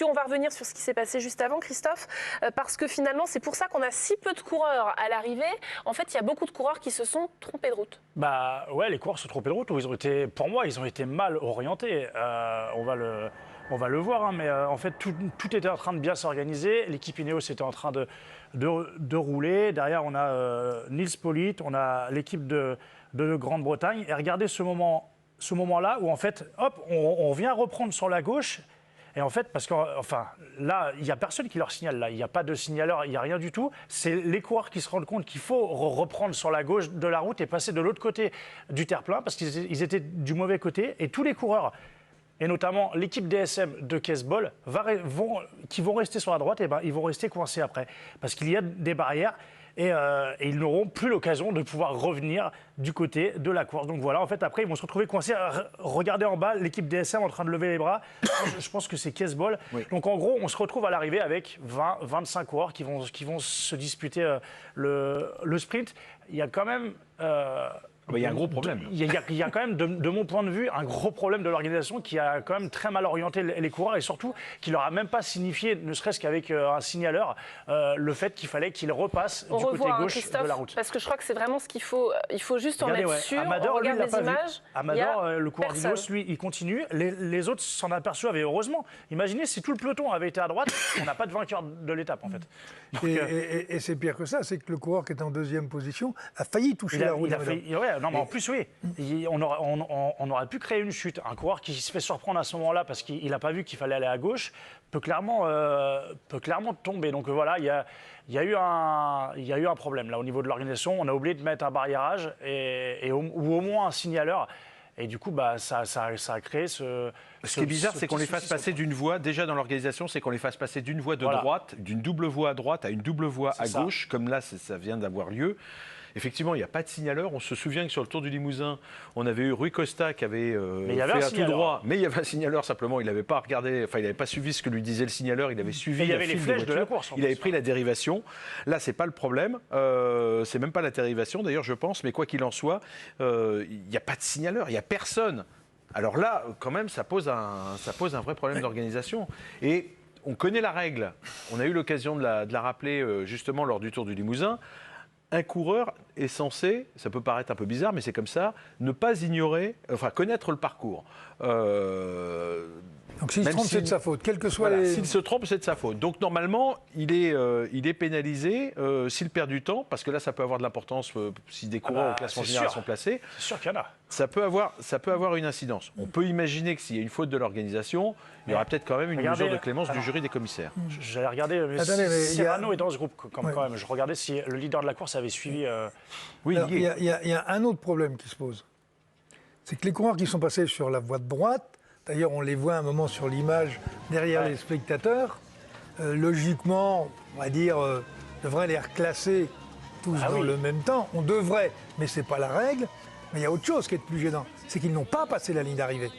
On va revenir sur ce qui s'est passé juste avant, Christophe, parce que finalement, c'est pour ça qu'on a si peu de coureurs à l'arrivée. En fait, il y a beaucoup de coureurs qui se sont trompés de route. Bah ouais, les coureurs se sont trompés de route. Ou ils ont été, pour moi, ils ont été mal orientés. On va le voir, hein, mais en fait, tout était en train de bien s'organiser. L'équipe Ineos était en train de rouler. Derrière, on a Nils Politt, on a l'équipe de Grande-Bretagne. Et regardez ce moment-là où en fait, hop, on vient reprendre sur la gauche. Et en fait, parce que là, il n'y a personne qui leur signale. Là, il n'y a pas de signaleur, il n'y a rien du tout. C'est les coureurs qui se rendent compte qu'il faut reprendre sur la gauche de la route et passer de l'autre côté du terre-plein parce qu'ils étaient du mauvais côté. Et tous les coureurs, et notamment l'équipe DSM de Kesbol, qui vont rester sur la droite, et ben, ils vont rester coincés après. Parce qu'il y a des barrières. Et ils n'auront plus l'occasion de pouvoir revenir du côté de la course. Donc voilà, en fait, après, ils vont se retrouver coincés. Regardez en bas, l'équipe DSM en train de lever les bras. Je pense que c'est Kesbol. Oui. Donc en gros, on se retrouve à l'arrivée avec 20-25 coureurs qui vont se disputer le sprint. Il y a quand même... il y a un gros problème. Il y a quand même, de mon point de vue, un gros problème de l'organisation qui a quand même très mal orienté les coureurs et surtout qui leur a même pas signifié, ne serait-ce qu'avec un signaleur, le fait qu'il fallait qu'ils repassent du côté gauche de la route. Parce que je crois que c'est vraiment ce qu'il faut. Il faut juste en être sûr. Amador, on regarde les images. Amador, le coureur d'Ineos, lui, il continue. Les autres s'en aperçoivent et heureusement. Imaginez si tout le peloton avait été à droite, on n'a pas de vainqueur de l'étape en fait. Donc, et c'est pire que ça, c'est que le coureur qui est en deuxième position a failli toucher la route. Non, mais en plus, oui. On aurait pu créer une chute. Un coureur qui se fait surprendre à ce moment-là parce qu'il n'a pas vu qu'il fallait aller à gauche peut clairement tomber. Donc voilà, il y a eu un problème là au niveau de l'organisation. On a oublié de mettre un barriérage ou au moins un signaleur. Et du coup, ça a créé ce... Ce qui est bizarre, c'est qu'on les fasse passer d'une voie, déjà dans l'organisation, c'est qu'on les fasse passer d'une voie de droite, d'une double voie à droite à une double voie à gauche, comme là, ça vient d'avoir lieu. Effectivement, il n'y a pas de signaleur. On se souvient que sur le Tour du Limousin, on avait eu Rui Costa qui avait fait un tout droit. Mais il y avait un signaleur, simplement. Il n'avait pas regardé, il n'avait pas suivi ce que lui disait le signaleur. Il avait suivi il y avait les flèches de la course. Il avait pris la dérivation. Là, ce n'est pas le problème. C'est même pas la dérivation, d'ailleurs, je pense. Mais quoi qu'il en soit, il n'y a pas de signaleur. Il n'y a personne. Alors là, quand même, ça pose un vrai problème d'organisation. Et on connaît la règle. On a eu l'occasion de la rappeler justement lors du Tour du Limousin. Un coureur est censé, ça peut paraître un peu bizarre, mais c'est comme ça, ne pas ignorer, connaître le parcours. Donc s'il se trompe, c'est de sa faute, quel que soit les... S'il se trompe, c'est de sa faute. Donc normalement, il est pénalisé s'il perd du temps, parce que là, ça peut avoir de l'importance si des coureurs au classement général sont placés. C'est sûr qu'il y en a. Ça peut avoir une incidence. On peut imaginer que s'il y a une faute de l'organisation, il y aura peut-être quand même une mesure de clémence du jury des commissaires. J'allais regarder, Cyrano est dans ce groupe quand même. Je regardais si le leader de la course avait suivi... Oui, il y a un autre problème qui se pose. C'est que les coureurs qui sont passés sur la voie de droite, d'ailleurs on les voit un moment sur l'image derrière les spectateurs, logiquement, on va dire, devrait les reclasser tous dans le même temps. On devrait, mais ce n'est pas la règle. Mais il y a autre chose qui est plus gênant, c'est qu'ils n'ont pas passé la ligne d'arrivée.